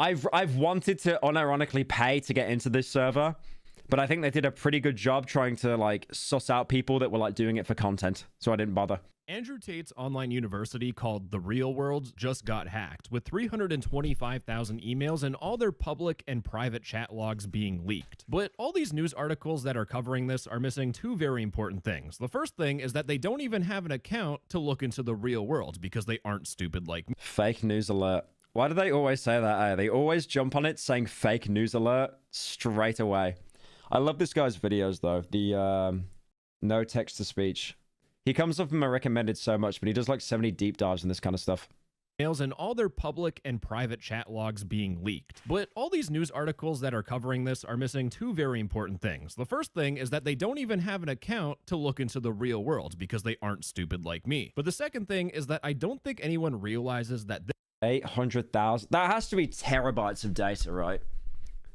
I've wanted to unironically pay to get into this server, but I think they did a pretty good job trying to like suss out people that were like doing it for content, so I didn't bother. Andrew Tate's online university called The Real World just got hacked, with 325,000 emails and all their public and private chat logs being leaked. But all these news articles that are covering this are missing two very important things. The first thing is that they don't even have an account to look into the real world because they aren't stupid like me. Fake news alert. Why do they always say that? Eh? They always jump on it saying fake news alert straight away. I love this guy's videos though. The no text to speech. He comes up in my recommended so much, but he does like so many deep dives in this kind of stuff. And all their public and private chat logs being leaked. But all these news articles that are covering this are missing two very important things. The first thing is that they don't even have an account to look into the real world because they aren't stupid like me. But the second thing is that I don't think anyone realizes that 800,000. That has to be terabytes of data, right?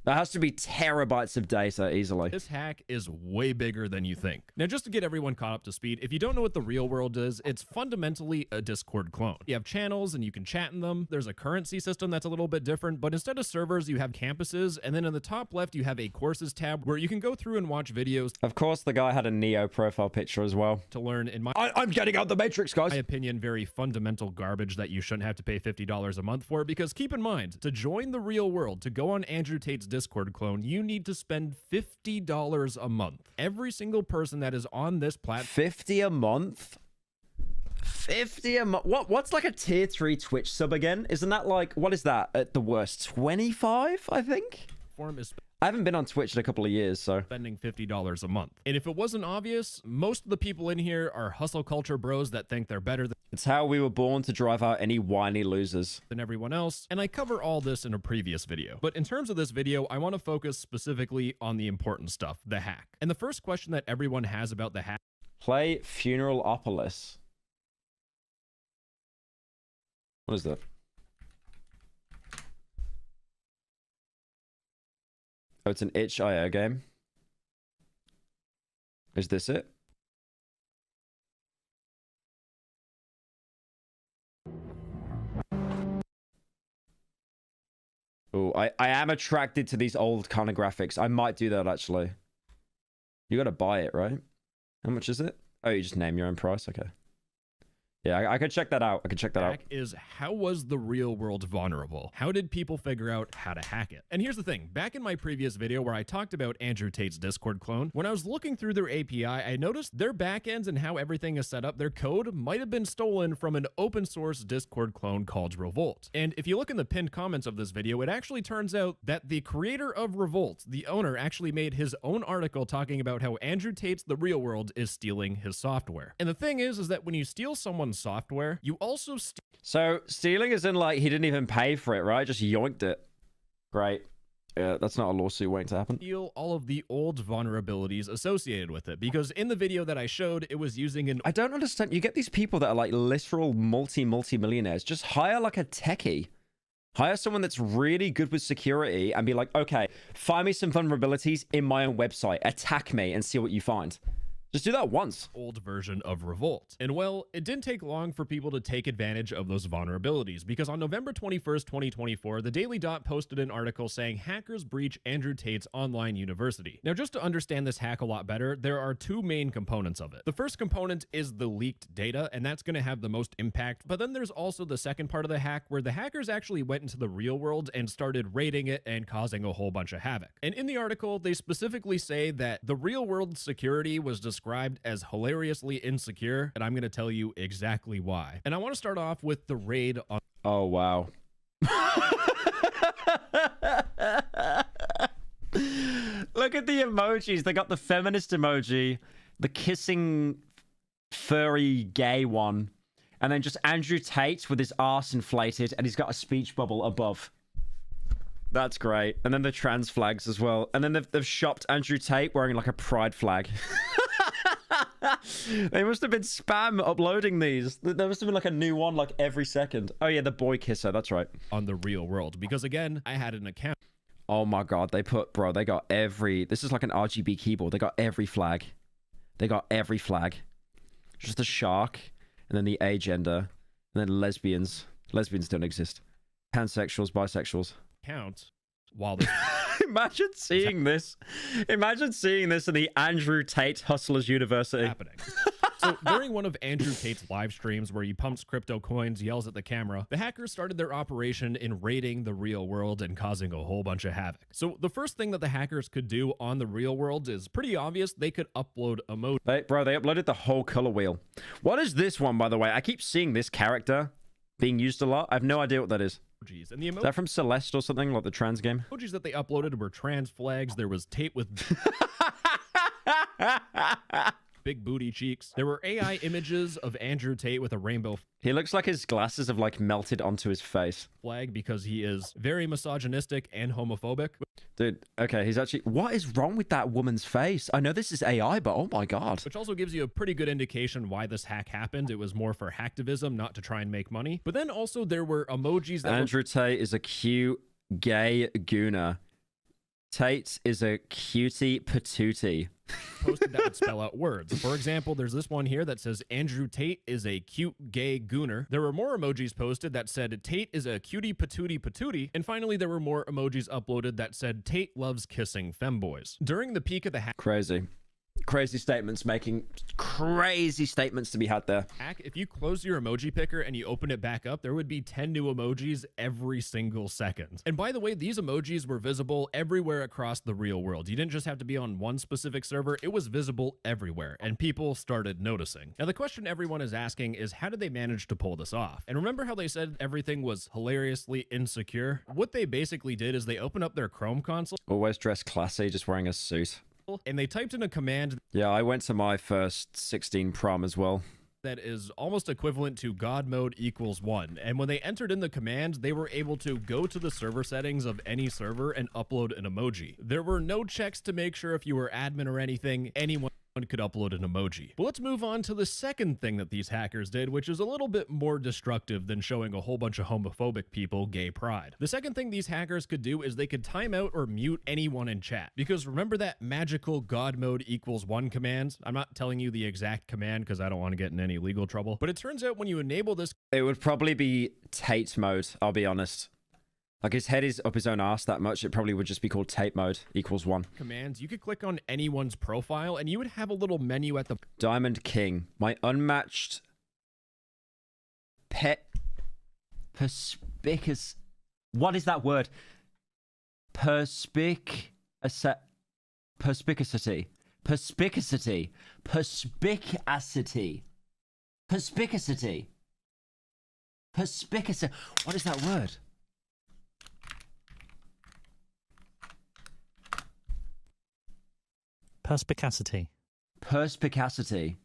That has to be terabytes of data easily. This hack is way bigger than you think. Now, just to get everyone caught up to speed, if you don't know what the real world is, it's fundamentally a Discord clone. You have channels and you can chat in them. There's a currency system that's a little bit different, but instead of servers, you have campuses. And then in the top left, you have a courses tab where you can go through and watch videos. Of course, the guy had a Neo profile picture as well. To learn, in I'm getting out the Matrix, guys. My opinion, very fundamental garbage that you shouldn't have to pay $50 a month for, because keep in mind, to join the real world, to go on Andrew Tate's Discord clone, you need to spend $50 a month. Every single person that is on this platform. 50 a month? 50 a month? What's like a tier 3 Twitch sub again? Isn't that like, what is that at the worst? 25, I think? I haven't been on Twitch in a couple of years, so. Spending $50 a month. And if it wasn't obvious, most of the people in here are hustle culture bros that think they're better it's how we were born to drive out any whiny losers than everyone else, and I cover all this in a previous video. But in terms of this video, I want to focus specifically on the important stuff, the hack. And the first question that everyone has about the hack. Play Funeralopolis. What is that? Oh, it's an itch.io game. Is this it? Oh, I am attracted to these old kind of graphics. I might do that, actually. You gotta buy it, right? How much is it? Oh, you just name your own price? Okay. Yeah, I could check that out. I could check that out. Is how was the real world vulnerable? How did people figure out how to hack it? And here's the thing. Back in my previous video where I talked about Andrew Tate's Discord clone, when I was looking through their API, I noticed their backends and how everything is set up, their code might have been stolen from an open source Discord clone called Revolt. And if you look in the pinned comments of this video, it actually turns out that the creator of Revolt, the owner, actually made his own article talking about how Andrew Tate's The Real World is stealing his software. And the thing is that when you steal someone's software, you also so stealing is in like he didn't even pay for it, right? Just yoinked it. Great. Yeah, that's not a lawsuit waiting to happen. Steal all of the old vulnerabilities associated with it, because in the video that I showed, it was using an... I don't understand. You get these people that are like literal multi-millionaires. Just hire like a techie. Hire someone that's really good with security and be like, okay, find me some vulnerabilities in my own website. Attack me and see what you find. Just do that once. Old version of Revolt. And well, it didn't take long for people to take advantage of those vulnerabilities, because on November 21st, 2024, the Daily Dot posted an article saying hackers breach Andrew Tate's online university. Now, just to understand this hack a lot better, there are two main components of it. The first component is the leaked data, and that's going to have the most impact. But then there's also the second part of the hack where the hackers actually went into the real world and started raiding it and causing a whole bunch of havoc. And in the article, they specifically say that the real world security was described as hilariously insecure, and I'm going to tell you exactly why. And I want to start off with the raid on... Oh, wow. Look at the emojis. They got the feminist emoji, the kissing furry gay one, and then just Andrew Tate with his arse inflated, and he's got a speech bubble above. That's great. And then the trans flags as well. And then they've shopped Andrew Tate wearing like a pride flag. They must have been spam uploading these. There must have been like a new one like every second. Oh yeah, the boy kisser. That's right. On the real world, because again, I had an account. Oh my god, they got every... This is like an RGB keyboard. They got every flag. They got every flag. Just the shark, and then the agender, and then lesbians. Lesbians don't exist. Pansexuals, bisexuals. account while this Imagine seeing this. Imagine seeing this in the Andrew Tate Hustlers University. happening. So during one of Andrew Tate's live streams where he pumps crypto coins, yells at the camera, the hackers started their operation in raiding the real world and causing a whole bunch of havoc. So the first thing that the hackers could do on the real world is pretty obvious. They could upload emojis. They uploaded the whole color wheel. What is this one, by the way? I keep seeing this character being used a lot. I have no idea what that is. And the Is that from Celeste or something, like the trans game? emojis that they uploaded were trans flags. There was Tate with big booty cheeks. There were AI images of Andrew Tate with a rainbow He looks like his glasses have like melted onto his face. flag because he is very misogynistic and homophobic. Dude, okay, he's actually... What is wrong with that woman's face? I know this is AI, but oh my god. Which also gives you a pretty good indication why this hack happened. It was more for hacktivism, not to try and make money. But then also there were emojis that Andrew Tate is a cute gay gooner. Tate is a cutie patootie. posted that would spell out words. For example, there's this one here that says Andrew Tate is a cute gay gooner. There were more emojis posted that said Tate is a cutie patootie patootie. And finally, there were more emojis uploaded that said Tate loves kissing femboys. During the peak of the hack, Crazy statements, making crazy statements to be had there. if you close your emoji picker and you open it back up, there would be 10 new emojis every single second. And by the way, these emojis were visible everywhere across the real world. You didn't just have to be on one specific server, it was visible everywhere, and people started noticing. Now, the question everyone is asking is, how did they manage to pull this off? And remember how they said everything was hilariously insecure? What they basically did is they opened up their Chrome console, Always dressed classy, just wearing a suit. and they typed in a command Yeah, I went to my first 16 prom as well. that is almost equivalent to God mode equals 1. And when they entered in the command, they were able to go to the server settings of any server and upload an emoji. There were no checks to make sure if you were admin or anything, anyone could upload an emoji. But let's move on to the second thing that these hackers did, which is a little bit more destructive than showing a whole bunch of homophobic people gay pride. The second thing these hackers could do is they could time out or mute anyone in chat. Because remember that magical God mode equals 1 command? I'm not telling you the exact command because I don't want to get in any legal trouble. But it turns out when you enable this It would probably be Tate mode, I'll be honest. Like, his head is up his own ass that much, it probably would just be called Tate mode equals 1. command, you could click on anyone's profile and you would have a little menu at the Diamond King. My unmatched pet perspicacity. What is that word? Perspicacity. Perspicacity. Perspicacity. Perspicacity. Perspicacity. Perspicacity. What is that word? Perspicacity. Perspicacity.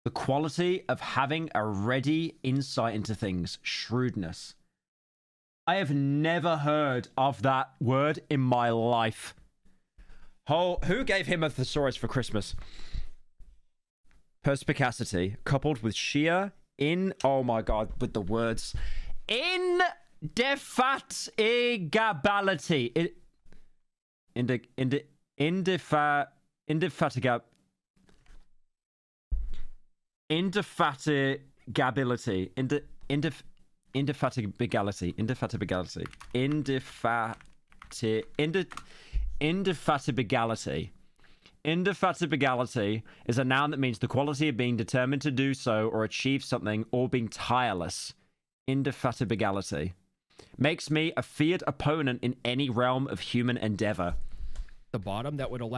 The quality of having a ready insight into things. Shrewdness. I have never heard of that word in my life. Who gave him a thesaurus for Christmas? Perspicacity, coupled with sheer oh my god, with the words. Indefatigability. Indefatigability. Indefatigability is a noun that means the quality of being determined to do so or achieve something or being tireless. Indefatigability makes me a feared opponent in any realm of human endeavor. bottom that would allow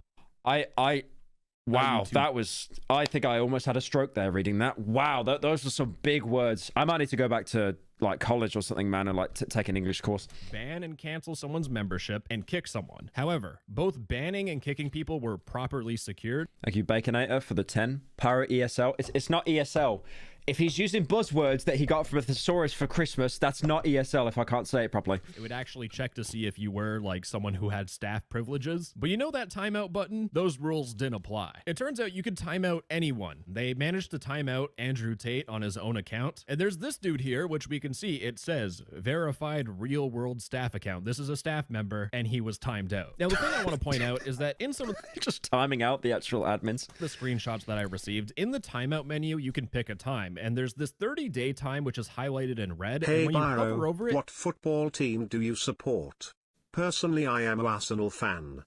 Wow, YouTube. that was... I think I almost had a stroke there reading that. Wow, those are some big words. I might need to go back to, like, college or something, man, and, like, take an English course. ban and cancel someone's membership and kick someone. However, both banning and kicking people were properly secured. Thank you, Baconator, for the 10. Pyro ESL. It's not ESL. If he's using buzzwords that he got from a thesaurus for Christmas, that's not ESL if I can't say it properly. It would actually check to see if you were like someone who had staff privileges. But you know that timeout button? Those rules didn't apply. It turns out you could time out anyone. They managed to time out Andrew Tate on his own account. And there's this dude here, which we can see. It says verified real world staff account. This is a staff member and he was timed out. Now, the thing I want to point out is that in some of Just timing out the actual admins. the screenshots that I received, in the timeout menu, you can pick a time. And there's this 30-day time, which is highlighted in red. Hey and when you hover Byro, over it, what football team do you support? Personally, I am a Arsenal fan.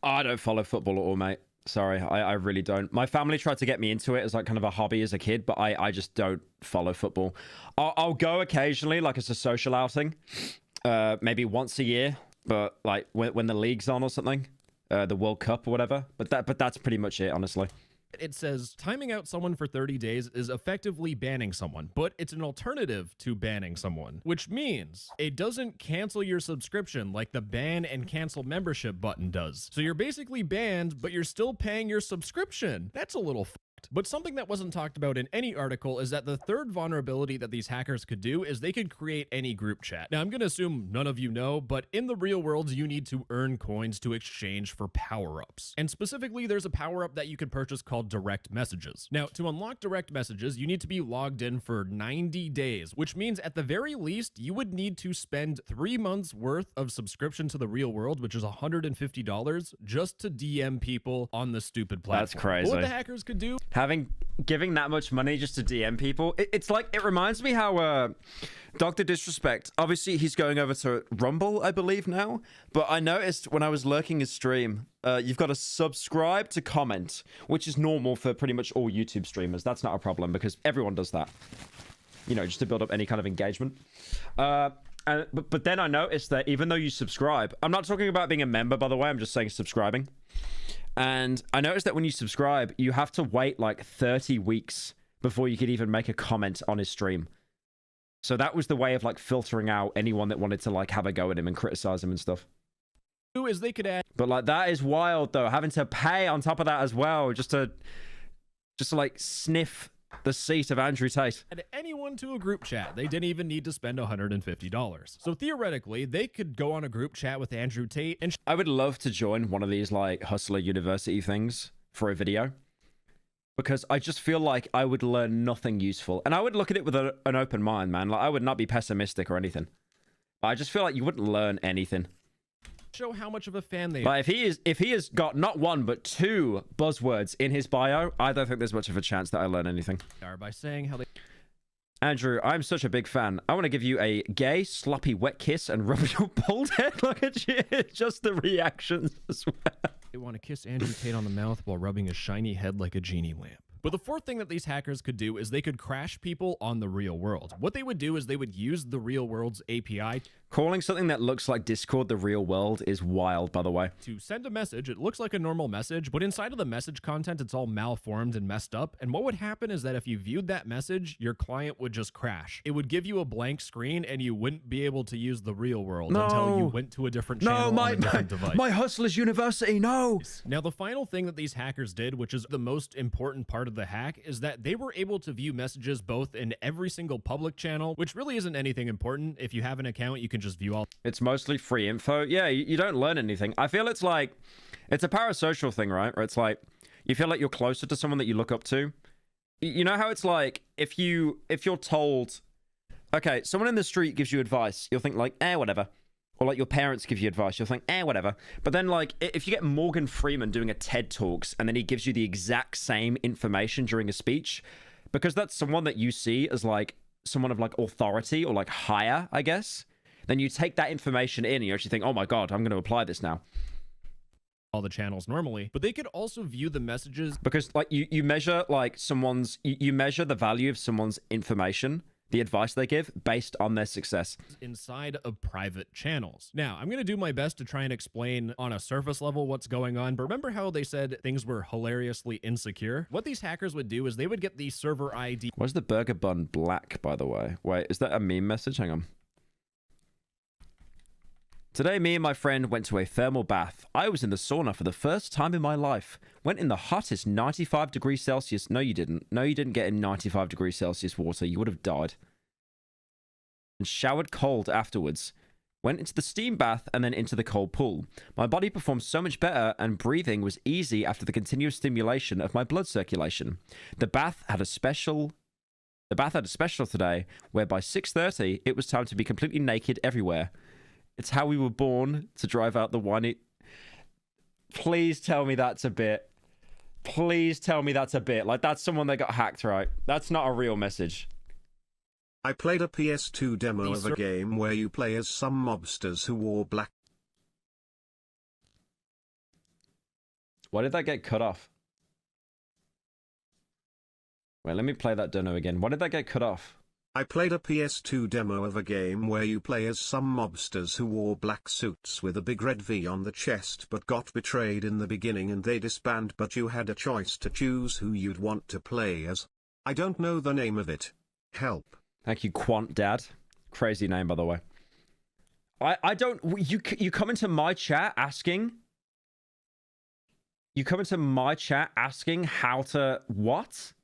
I don't follow football at all, mate. Sorry, I really don't. My family tried to get me into it as like kind of a hobby as a kid, but I just don't follow football. I'll go occasionally, like as a social outing, maybe once a year, but like when the league's on or something, the World Cup or whatever. But that's pretty much it, honestly. It says timing out someone for 30 days is effectively banning someone, but it's an alternative to banning someone, which means it doesn't cancel your subscription like the ban and cancel membership button does. So you're basically banned, but you're still paying your subscription. That's a little fucked. But something that wasn't talked about in any article is that the third vulnerability that these hackers could do is they could create any group chat. Now, I'm going to assume none of you know, but in the real world, you need to earn coins to exchange for power-ups. And specifically, there's a power-up that you can purchase called direct messages. Now, to unlock direct messages, you need to be logged in for 90 days, which means at the very least, you would need to spend 3 months worth of subscription to the real world, which is $150, just to DM people on the stupid platform. That's crazy. But what the hackers could do... Giving that much money just to DM people, it's like, it reminds me how Dr. Disrespect, obviously he's going over to Rumble, I believe now, but I noticed when I was lurking his stream, you've got to subscribe to comment, which is normal for pretty much all YouTube streamers. That's not a problem because everyone does that, you know, just to build up any kind of engagement. But then I noticed that even though you subscribe, I'm not talking about being a member, by the way, I'm just saying subscribing. And I noticed that when you subscribe, you have to wait like 30 weeks before you could even make a comment on his stream. So that was the way of like filtering out anyone that wanted to like have a go at him and criticize him and stuff. Is they could add... But like that is wild though, having to pay on top of that as well, just to like sniff the seat of Andrew Tate. Add anyone to a group chat. They didn't even need to spend $150. So theoretically, they could go on a group chat with Andrew Tate and... I would love to join one of these like Hustler University things for a video, because I just feel like I would learn nothing useful. And I would look at it with an open mind, man. Like I would not be pessimistic or anything. I just feel like you wouldn't learn anything. Show how much of a fan they are. But if he has got not one but 2 buzzwords in his bio, I don't think there's much of a chance that I learn anything. By saying how they... Andrew, I'm such a big fan. I want to give you a gay, sloppy, wet kiss and rub your bald head. Look at you. Just the reactions as well. They want to kiss Andrew Tate on the mouth while rubbing his shiny head like a genie lamp. But the fourth thing that these hackers could do is they could crash people on the real world. What they would do is they would use the real world's API. Calling something that looks like Discord the real world is wild, by the way. To send a message, it looks like a normal message, but inside of the message content, it's all malformed and messed up. And what would happen is that if you viewed that message, your client would just crash. It would give you a blank screen and you wouldn't be able to use the real world until you went to a different channel on a different device. My Hustlers University, no! Now, the final thing that these hackers did, which is the most important part of the hack, is that they were able to view messages both in every single public channel, which really isn't anything important. If you have an account, you can just view all. It's mostly free info. Yeah, you don't learn anything. I feel it's like, it's a parasocial thing, right? Where it's like, you feel like you're closer to someone that you look up to. You know how it's like, if you're told, okay, someone in the street gives you advice, you'll think like, whatever. Or like your parents give you advice, you'll think, whatever. But then like, if you get Morgan Freeman doing a TED Talks and then he gives you the exact same information during a speech, because that's someone that you see as like someone of like authority or like higher, I guess, then you take that information in and you actually think, oh my God, I'm going to apply this now. All the channels normally, but they could also view the messages. Because like you measure like you measure the value of someone's information, the advice they give, based on their success inside of private channels. Now, I'm going to do my best to try and explain on a surface level what's going on, but remember how they said things were hilariously insecure? What these hackers would do is they would get the server ID. Why's the burger bun black, by the way? Wait, is that a meme message? Hang on. Today, me and my friend went to a thermal bath. I was in the sauna for the first time in my life. Went in the hottest 95 degrees Celsius. No, you didn't. No, you didn't get in 95 degrees Celsius water. You would have died. And showered cold afterwards. Went into the steam bath and then into the cold pool. My body performed so much better and breathing was easy after the continuous stimulation of my blood circulation. The bath had a special today where by 6:30 it was time to be completely naked everywhere. It's how we were born to drive out the whiny. Please tell me that's a bit. Please tell me that's a bit. Like, that's someone that got hacked, right? That's not a real message. I played a PS2 demo of a game where you play as some mobsters who wore black Why did that get cut off? Wait, let me play that demo again. Why did that get cut off? I played a PS2 demo of a game where you play as some mobsters who wore black suits with a big red V on the chest but got betrayed in the beginning and they disband, but you had a choice to choose who you'd want to play as. I don't know the name of it. Help. Thank you, Quant Dad. Crazy name, by the way. I don't... You come into my chat asking... You come into my chat asking how to... What?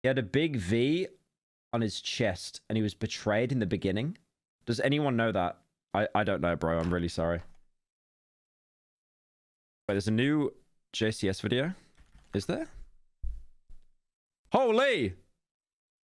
He had a big V on his chest and he was betrayed in the beginning. Does anyone know that? I don't know, bro. I'm really sorry. Wait, there's a new JCS video. Is there? Holy!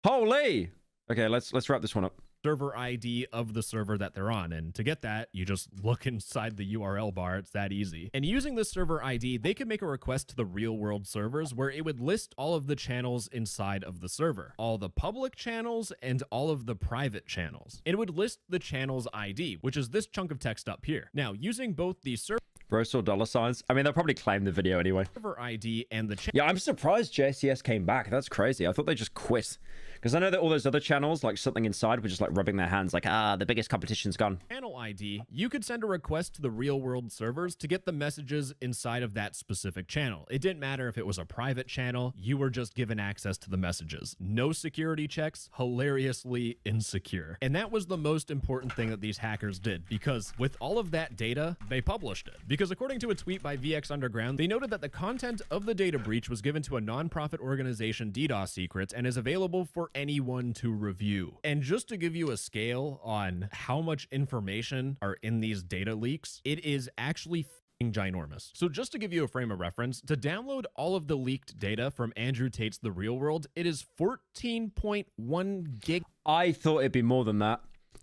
Holy! Okay, let's wrap this one up. Server ID of the server that they're on. And to get that, you just look inside the URL bar. It's that easy. And using this server ID, they could make a request to the real world servers where it would list all of the channels inside of the server, all the public channels and all of the private channels. It would list the channel's ID, which is this chunk of text up here. Now, using both the server Bro saw dollar signs. I mean, they'll probably claim the video anyway. ID and the Yeah, I'm surprised JCS came back. That's crazy. I thought they just quit. Because I know that all those other channels, like Something Inside, were just like rubbing their hands like, the biggest competition's gone. Channel ID, you could send a request to the real world servers to get the messages inside of that specific channel. It didn't matter if it was a private channel, you were just given access to the messages. No security checks, hilariously insecure. And that was the most important thing that these hackers did, because with all of that data, they published it. Because according to a tweet by VX Underground, they noted that the content of the data breach was given to a non-profit organization, DDoS Secrets, and is available for anyone to review. And just to give you a scale on how much information are in these data leaks, it is actually ginormous. So just to give you a frame of reference, to download all of the leaked data from Andrew Tate's The Real World, it is 14.1 gig. I thought it'd be more than that.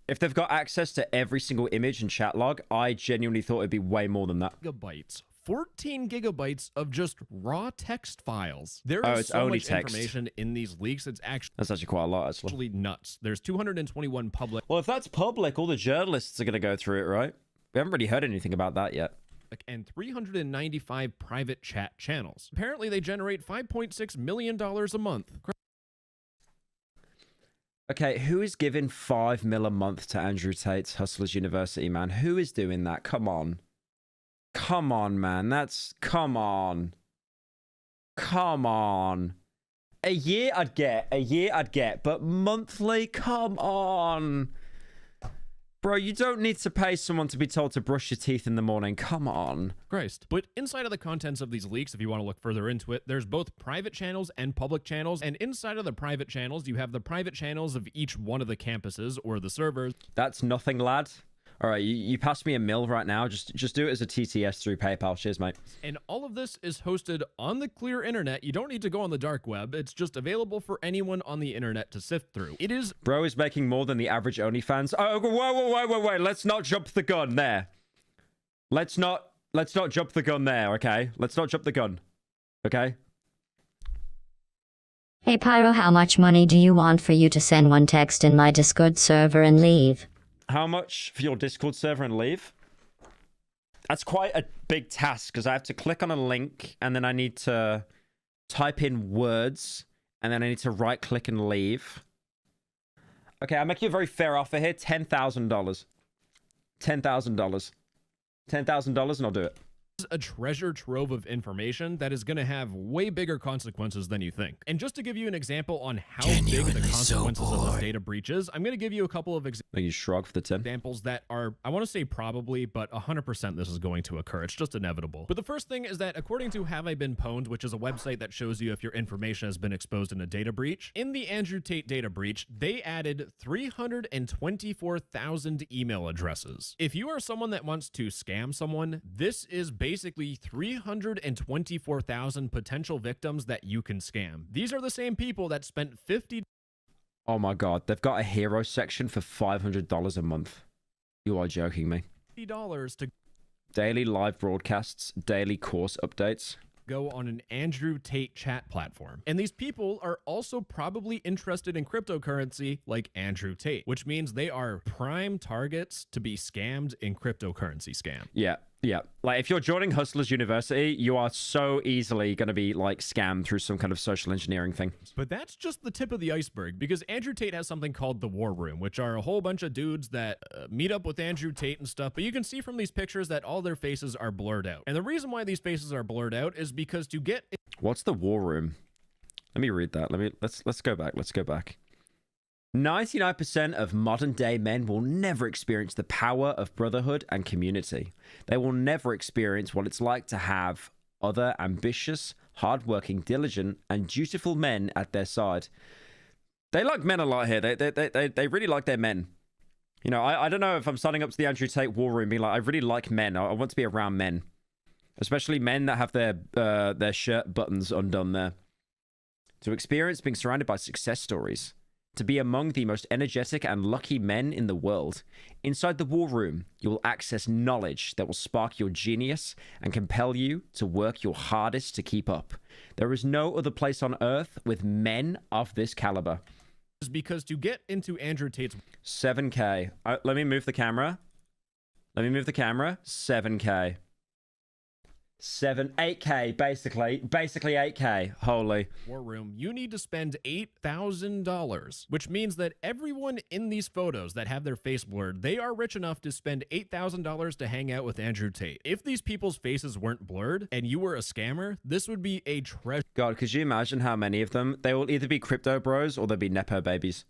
If they've got access to every single image and chat log, I genuinely thought it'd be way more than that. Gigabytes. 14 gigabytes of just raw text files. There Oh, is it's so only much text. information in these leaks. It's That's actually quite a lot, actually. actually nuts. There's 221 public Well, if that's public, all the journalists are going to go through it, right? We haven't really heard anything about that yet. and 395 private chat channels. Apparently, they generate $5.6 million a month. Okay, who is giving $5 million a month to Andrew Tate's Hustlers University, man? Who is doing that? Come on. Come on, man. Come on. Come on. A year I'd get. But monthly? Come on. Bro, you don't need to pay someone to be told to brush your teeth in the morning. Come on. Christ. But inside of the contents of these leaks, if you want to look further into it, there's both private channels and public channels. And inside of the private channels, you have the private channels of each one of the campuses or the servers. That's nothing, lad. All right, you passed me a mil right now. Just do it as a TTS through PayPal. Cheers, mate. And all of this is hosted on the clear internet. You don't need to go on the dark web. It's just available for anyone on the internet to sift through. It is... Bro is making more than the average OnlyFans. Oh, wait. Let's not jump the gun there. Let's not jump the gun there, okay? Let's not jump the gun, okay? Hey Pyro, how much money do you want for you to send one text in my Discord server and leave? How much for your Discord server and leave? That's quite a big task because I have to click on a link and then I need to type in words and then I need to right click and leave. Okay, I'll make you a very fair offer here. $10,000. $10,000. $10,000 and I'll do it. a treasure trove of information that is going to have way bigger consequences than you think. And just to give you an example on how big the consequences of this data breach is, I'm going to give you a couple of You shrug for the 10. examples that are, I want to say probably, but 100% this is going to occur. It's just inevitable. But the first thing is that according to Have I Been Pwned, which is a website that shows you if your information has been exposed in a data breach, in the Andrew Tate data breach, they added 324,000 email addresses. If you are someone that wants to scam someone, this is basically 324,000 potential victims that you can scam. These are the same people that spent $50 Oh my god, they've got a hero section for $500 a month. You are joking me. to Daily live broadcasts, daily course updates. go on an Andrew Tate chat platform. And these people are also probably interested in cryptocurrency like Andrew Tate, which means they are prime targets to be scammed in cryptocurrency scam. Yeah, Yeah, like if you're joining Hustlers University, you are so easily going to be like scammed through some kind of social engineering thing. But that's just the tip of the iceberg, because Andrew Tate has something called the War Room, which are a whole bunch of dudes that meet up with Andrew Tate and stuff. But you can see from these pictures that all their faces are blurred out. And the reason why these faces are blurred out is because to get... What's the War Room? Let me read that. Let's go back. Let's go back. 99% of modern day men will never experience the power of brotherhood and community. They will never experience what it's like to have other ambitious, hardworking, diligent, and dutiful men at their side. They like men a lot here. They really like their men. You know, I don't know if I'm signing up to the Andrew Tate War Room being like, I really like men. I want to be around men. Especially men that have their shirt buttons undone there. To experience being surrounded by success stories. To be among the most energetic and lucky men in the world. Inside the War Room, you will access knowledge that will spark your genius and compel you to work your hardest to keep up. There is no other place on earth with men of this caliber. Because to get into Andrew Tate's... 7K. Let me move the camera. 7K. 8K, basically 8K. Holy. War Room, you need to spend $8,000, which means that everyone in these photos that have their face blurred, they are rich enough to spend $8,000 to hang out with Andrew Tate. If these people's faces weren't blurred and you were a scammer, this would be a treasure. God, could you imagine how many of them? They will either be crypto bros or they'll be nepo babies.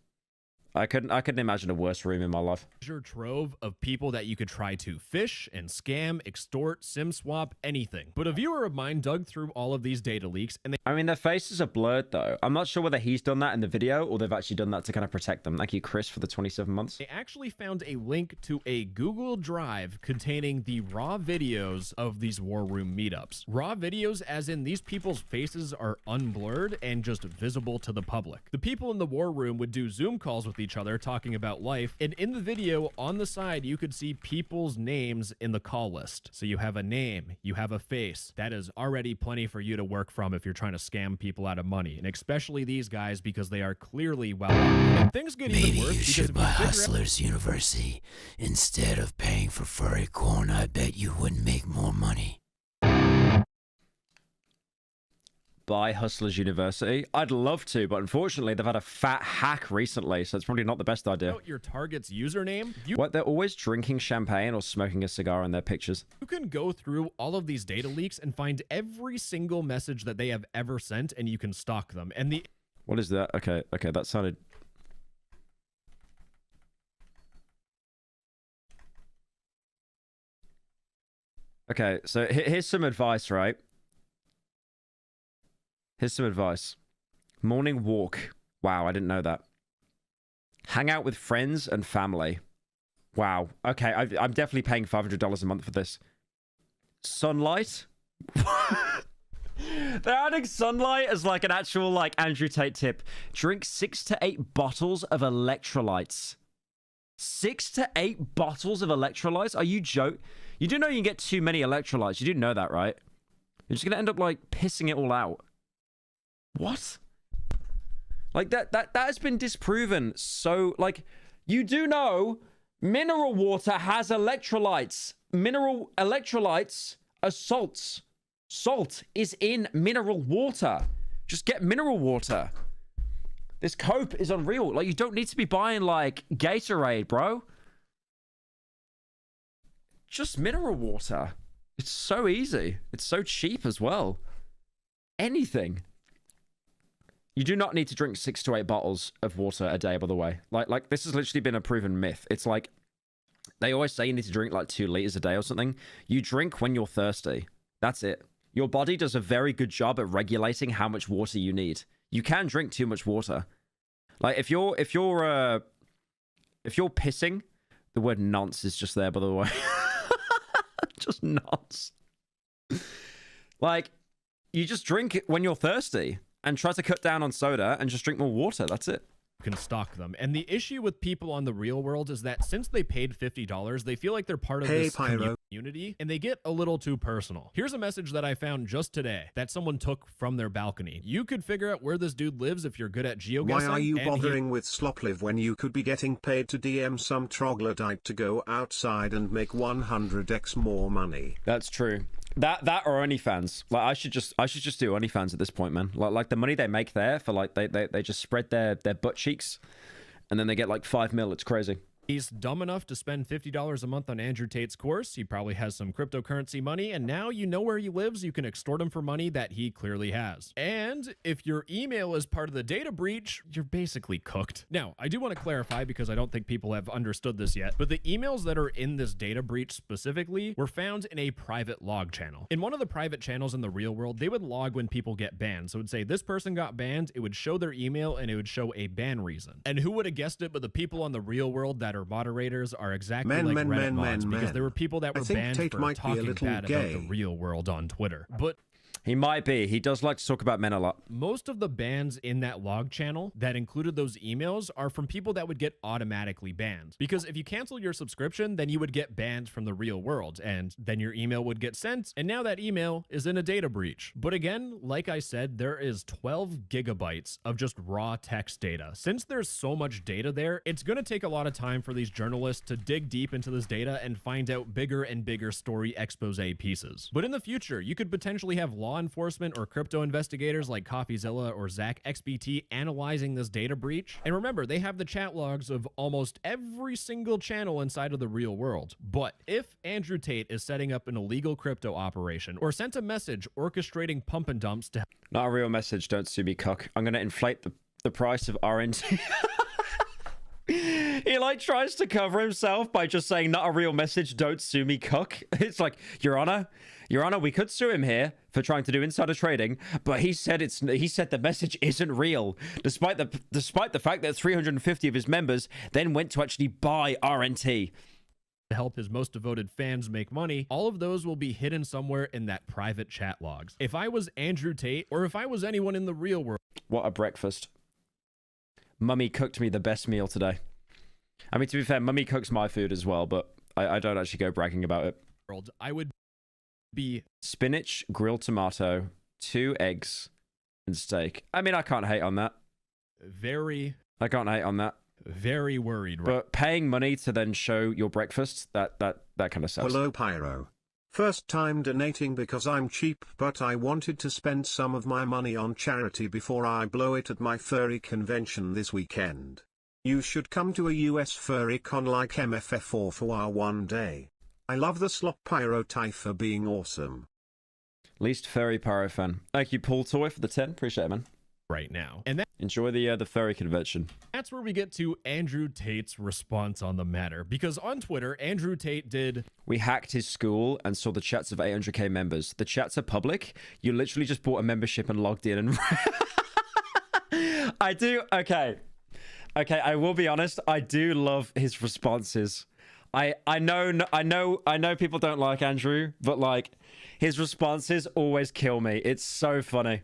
I couldn't imagine a worse room in my life. Trove of people that you could try to fish and scam, extort, sim swap, anything. But a viewer of mine dug through all of these data leaks and I mean, their faces are blurred though. I'm not sure whether he's done that in the video or they've actually done that to kind of protect them. Thank you, Chris, for the 27 months. they actually found a link to a Google Drive containing the raw videos of these War Room meetups. Raw videos as in these people's faces are unblurred and just visible to the public. The people in the War Room would do Zoom calls with each other talking about life, and in the video on the side you could see people's names in the call list. So you have a name, you have a face. That is already plenty for you to work from if you're trying to scam people out of money, and especially these guys because they are clearly well off. And things get even worse because if you figure out Hustlers University instead of paying for furry corn. I bet you wouldn't make more money. By Hustlers University. I'd love to, but unfortunately they've had a fat hack recently, so it's probably not the best idea. your target's username, What, they're always drinking champagne or smoking a cigar in their pictures. you can go through all of these data leaks and find every single message that they have ever sent, and you can stalk them. And the What is that? Okay, that sounded... Okay, so here's some advice, right? Here's some advice. Morning walk. Wow, I didn't know that. Hang out with friends and family. Wow. Okay, I'm definitely paying $500 a month for this. Sunlight? They're adding sunlight as like an actual like Andrew Tate tip. Drink 6 to 8 bottles of electrolytes. 6 to 8 bottles of electrolytes? Are you joking? You do know you can get too many electrolytes. You do know that, right? You're just gonna end up like pissing it all out. What? Like that has been disproven. So like, you do know mineral water has electrolytes. Mineral electrolytes are salts. Salt is in mineral water. Just get mineral water. This cope is unreal. Like, you don't need to be buying like Gatorade, bro. Just mineral water. It's so easy. It's so cheap as well. Anything. You do not need to drink 6 to 8 bottles of water a day, by the way. Like this has literally been a proven myth. It's like, they always say you need to drink like 2 liters a day or something. You drink when you're thirsty. That's it. Your body does a very good job at regulating how much water you need. You can drink too much water. Like if you're pissing, the word nonce is just there, by the way. Just nonce. Like, you just drink it when you're thirsty and try to cut down on soda and just drink more water. That's it. can stalk them. And the issue with people on the real world is that since they paid $50, they feel like they're part of this community, and they get a little too personal. Here's a message that I found just today that someone took from their balcony. You could figure out where this dude lives if you're good at geoguessing. Why are you bothering with Sloplive when you could be getting paid to DM some troglodyte to go outside and make 100x more money? That's true. That or OnlyFans. Like I should just do OnlyFans at this point, man. Like the money they make there for like they just spread their butt cheeks, and then they get like 5 mil. It's crazy. He's dumb enough to spend $50 a month on Andrew Tate's course. He probably has some cryptocurrency money, and now you know where he lives. You can extort him for money that he clearly has. And if your email is part of the data breach, you're basically cooked. Now, I do want to clarify because I don't think people have understood this yet, but the emails that are in this data breach specifically were found in a private log channel. In one of the private channels in the real world, they would log when people get banned. So it would say this person got banned, it would show their email, and it would show a ban reason. And who would have guessed it, but the people on the real world that are moderators are exactly like Reddit mods, because there were people that were banned for talking bad about the real world on Twitter. But he might be. He does like to talk about men a lot. Most of the bans in that log channel that included those emails are from people that would get automatically banned. Because if you cancel your subscription, then you would get banned from the real world, and then your email would get sent, and now that email is in a data breach. But again, like I said, there is 12 gigabytes of just raw text data. Since there's so much data there, it's going to take a lot of time for these journalists to dig deep into this data and find out bigger and bigger story expose pieces. But in the future, you could potentially have law enforcement or crypto investigators like CoffeeZilla or Zach XBT analyzing this data breach. And remember, they have the chat logs of almost every single channel inside of the real world. But if Andrew Tate is setting up an illegal crypto operation or sent a message orchestrating pump and dumps to... Not a real message, don't sue me, cuck. I'm going to inflate the price of RNT. He like tries to cover himself by just saying not a real message, don't sue me, cuck. It's like, Your Honor, we could sue him here for trying to do insider trading, but he said the message isn't real, despite the fact that 350 of his members then went to actually buy RNT. To help his most devoted fans make money, all of those will be hidden somewhere in that private chat logs. If I was Andrew Tate, or if I was anyone in the real world... What a breakfast. Mummy cooked me the best meal today. I mean, to be fair, Mummy cooks my food as well, but I don't actually go bragging about it. I would be... Spinach, grilled tomato, 2 eggs, and steak. I mean, I can't hate on that. I can't hate on that. Very worried, right? But paying money to then show your breakfast, that kind of sucks. Hello, Pyro. First time donating because I'm cheap, but I wanted to spend some of my money on charity before I blow it at my furry convention this weekend. You should come to a US furry con like MFF4 for one day. I love the slop Pyro Type for being awesome. Least furry pyro fan. Thank you, Paul Toy, for the 10. Appreciate it, man. Right now. And enjoy the furry convention. That's where we get to Andrew Tate's response on the matter. Because on Twitter, Andrew Tate did... We hacked his school and saw the chats of 800k members. The chats are public. You literally just bought a membership and logged in and... I do... Okay, I will be honest. I do love his responses. I know people don't like Andrew, but like his responses always kill me. It's so funny.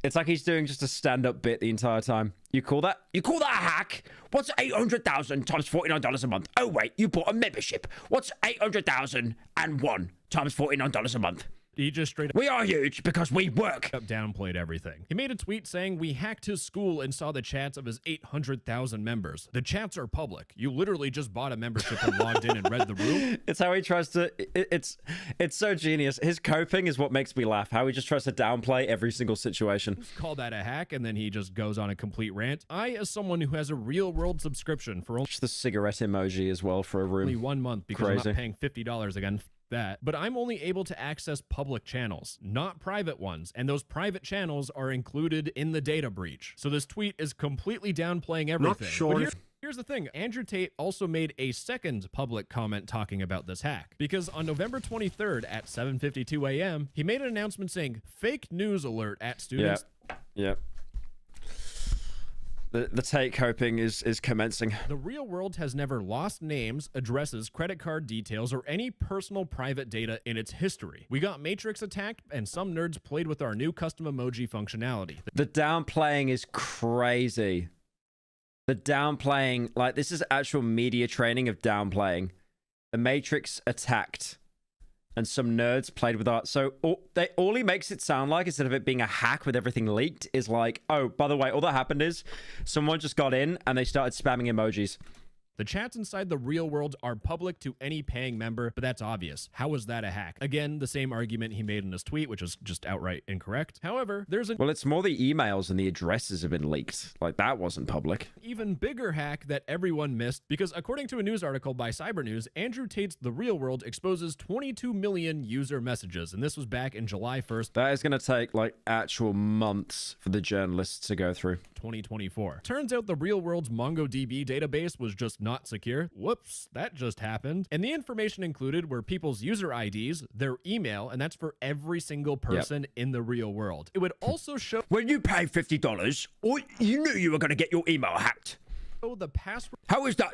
It's like he's doing just a stand-up bit the entire time. You call that a hack? What's 800,000 times $49 a month? Oh wait, you bought a membership. What's 800,001 times $49 a month? He just straight up... We are huge because we work. Downplayed everything. He made a tweet saying, we hacked his school and saw the chats of his 800,000 members. The chats are public. You literally just bought a membership and logged in and read the room. It's how he tries to... It's so genius. His coping is what makes me laugh. How he just tries to downplay every single situation. Call that a hack, and then he just goes on a complete rant. I, as someone who has a real-world subscription for only... Just the cigarette emoji as well for a room. Only 1 month because I'm not paying $50 again. That, but I'm only able to access public channels, not private ones, and those private channels are included in the data breach. So this tweet is completely downplaying everything. Not sure Here's the thing. Andrew Tate also made a second public comment talking about this hack, because on November 23rd at 7:52 a.m., he made an announcement saying, fake news alert at students. Yep. The Tate coping is commencing. The real world has never lost names, addresses, credit card details, or any personal private data in its history. We got Matrix attacked, and some nerds played with our new custom emoji functionality. The downplaying is crazy. The downplaying, like, this is actual media training of downplaying. The Matrix attacked, and some nerds played with art. So all he makes it sound like, instead of it being a hack with everything leaked, is like, oh, by the way, all that happened is someone just got in and they started spamming emojis. The chats inside the real world are public to any paying member, but that's obvious. How is that a hack? Again, the same argument he made in his tweet, which is just outright incorrect. However, there's a Well, it's more the emails and the addresses have been leaked. Like, that wasn't public. even bigger hack that everyone missed, because according to a news article by Cybernews, Andrew Tate's The Real World exposes 22 million user messages, and this was back in July 1st, That is going to take, like, actual months for the journalists to go through. 2024. Turns out the Real World's MongoDB database was just not secure. Whoops, that just happened. And the information included were people's user IDs, their email, and that's for every single person in the real world. It would also show When you pay $50, or you knew you were going to get your email hacked. the password How is that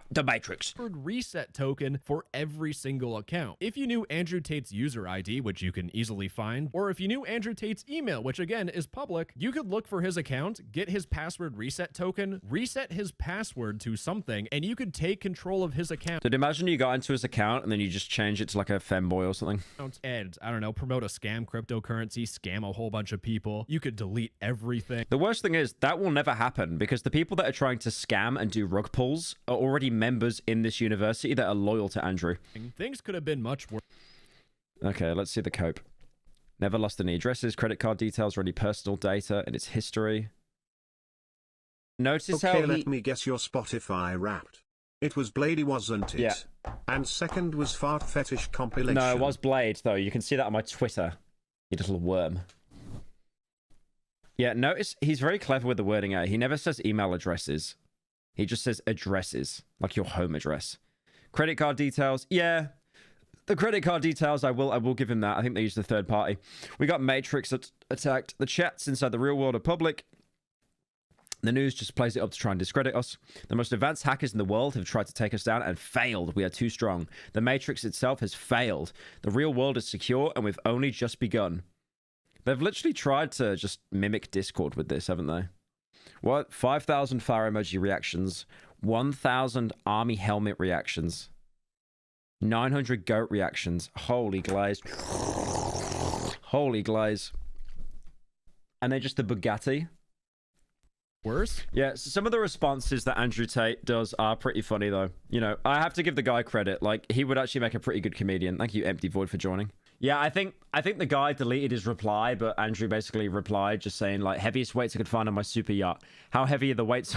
the Matrix? reset token for every single account. If you knew Andrew Tate's user ID, which you can easily find, or if you knew Andrew Tate's email, which again is public, you could look for his account, get his password reset token, reset his password to something, and you could take control of his account Did imagine you got into his account and then you just change it to like a femboy or something? and, I don't know, promote a scam cryptocurrency, scam a whole bunch of people. You could delete everything. The worst thing is that will never happen because the people that are trying to scam and do rug pulls are already members in this university that are loyal to Andrew. Things could have been much worse. Okay, let's see the cope. Never lost any addresses, credit card details, or any personal data in its history. Notice Okay, how let me guess your Spotify Wrapped. It was Blady, wasn't it? Yeah. And second was Fart Fetish compilation. No, it was Blade, though. You can see that on my Twitter. You little worm. Yeah, notice he's very clever with the wording out. He never says email addresses. He just says addresses, like your home address. Credit card details, yeah. The credit card details, I will give him that. I think they use the third party. We got Matrix attacked. The chats inside the real world are public. The news just plays it up to try and discredit us. The most advanced hackers in the world have tried to take us down and failed. We are too strong. The Matrix itself has failed. The real world is secure and we've only just begun. They've literally tried to just mimic Discord with this, haven't they? What? 5,000 fire emoji reactions, 1,000 army helmet reactions, 900 goat reactions. Holy glaze. Holy glaze. And then just the Bugatti. Worse? Yeah, so some of the responses that Andrew Tate does are pretty funny, though. You know, I have to give the guy credit. Like, he would actually make a pretty good comedian. Thank you, Empty Void, for joining. Yeah, I think the guy deleted his reply, but Andrew basically replied just saying, like, heaviest weights I could find on my super yacht. How heavy are the weights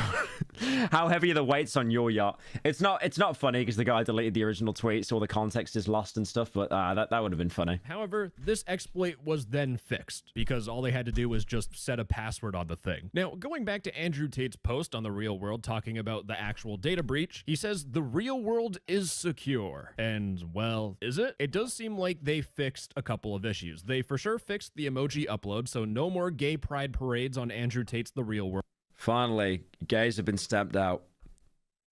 how heavy are the weights on your yacht? It's not funny because the guy deleted the original tweet, so all the context is lost and stuff, but that would have been funny. However, this exploit was then fixed because all they had to do was just set a password on the thing. Now, going back to Andrew Tate's post on the real world talking about the actual data breach, he says the real world is secure. And, well, is it? It does seem like they fixed a couple of issues. They for sure fixed the emoji upload, so no more gay pride parades on Andrew Tate's The Real World. Finally, gays have been stamped out.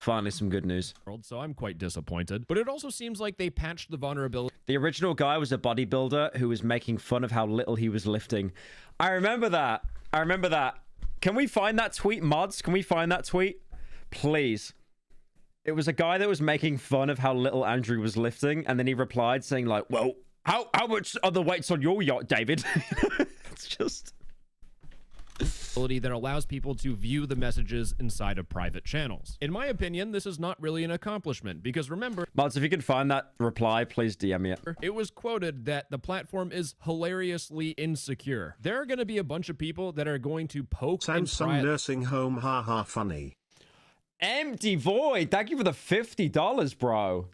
Finally, some good news. So I'm quite disappointed. But it also seems like they patched the vulnerability. The original guy was a bodybuilder who was making fun of how little he was lifting. I remember that. Can we find that tweet, mods? Can we find that tweet? Please. It was a guy that was making fun of how little Andrew was lifting, and then he replied saying, like, well, how much are the weights on your yacht, David? It's just... that allows people to view the messages inside of private channels. In my opinion, this is not really an accomplishment because remember, Mods, if you can find that reply, please DM me it. it was quoted that the platform is hilariously insecure. There are going to be a bunch of people that are going to poke and Samsung pry. nursing home, haha, funny. Empty Void, thank you for the $50, bro.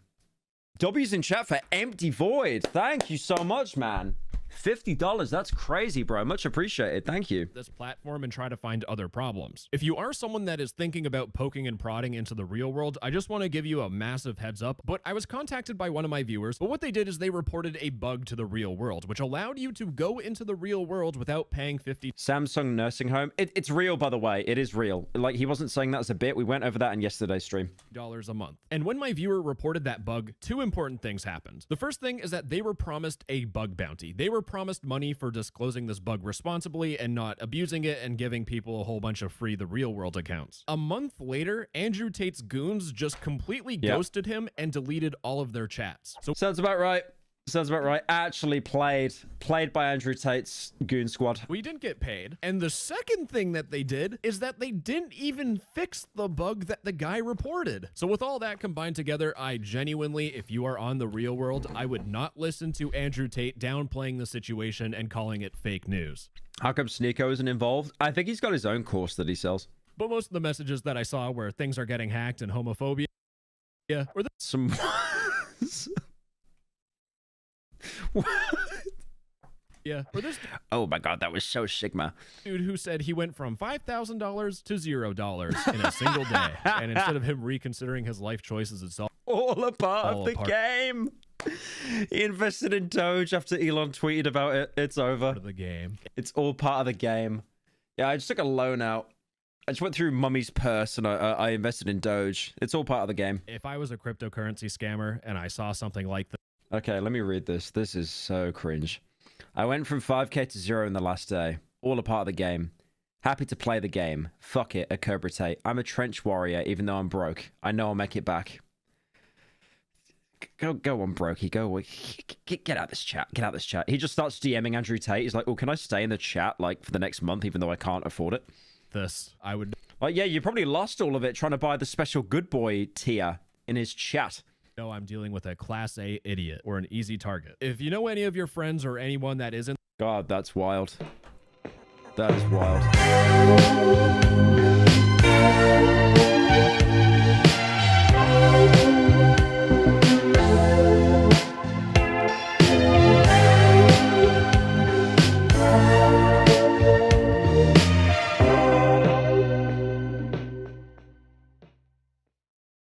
W's in chat for Empty Void. Thank you so much, man. $50, that's crazy, bro. Much appreciated. Thank you. This platform and try to find other problems. If you are someone that is thinking about poking and prodding into the real world, I just want to give you a massive heads up. But I was contacted by one of my viewers, but what they did is they reported a bug to the real world, which allowed you to go into the real world without paying $50 Samsung nursing home. It's real, by the way. It is real. Like, he wasn't saying that as a bit. We went over that in yesterday's stream. a month. And when my viewer reported that bug, two important things happened. The first thing is that they were promised a bug bounty. They were promised money for disclosing this bug responsibly and not abusing it and giving people a whole bunch of free The Real World accounts. A month later, Andrew Tate's goons just completely ghosted him and deleted all of their chats. So sounds about right. Sounds about right. Actually played by Andrew Tate's goon squad. we didn't get paid. And the second thing that they did is that they didn't even fix the bug that the guy reported. So with all that combined together, I genuinely, if you are on The Real World, I would not listen to Andrew Tate downplaying the situation and calling it fake news. How come Sneeko isn't involved? I think he's got his own course that he sells. But most of the messages that I saw where things are getting hacked and homophobia, or Some... What? or this Oh my god, that was so Sigma. dude who said he went from $5,000 to $0 in a single day. And instead of him reconsidering his life choices, it's All a part All of the a part- game. He invested in Doge after Elon tweeted about it. It's over. of the game. It's all part of the game. Yeah, I just took a loan out. I just went through Mummy's purse and I invested in Doge. It's all part of the game. If I was a cryptocurrency scammer and I saw something like this, Okay, let me read this. This is so cringe. I went from 5k to 0 in the last day. All a part of the game. Happy to play the game. Fuck it, a Cobra Tate. I'm a trench warrior, even though I'm broke. I know I'll make it back. Go on, Brokey. Go. Get out of this chat. Get out of this chat. He just starts DMing Andrew Tate. He's like, oh, can I stay in the chat, like, for the next month, even though I can't afford it? I would Like, yeah, you probably lost all of it trying to buy the special good boy tier in his chat. know I'm dealing with a class A idiot or an easy target. If you know any of your friends or anyone that isn't, God, that's wild. That is wild.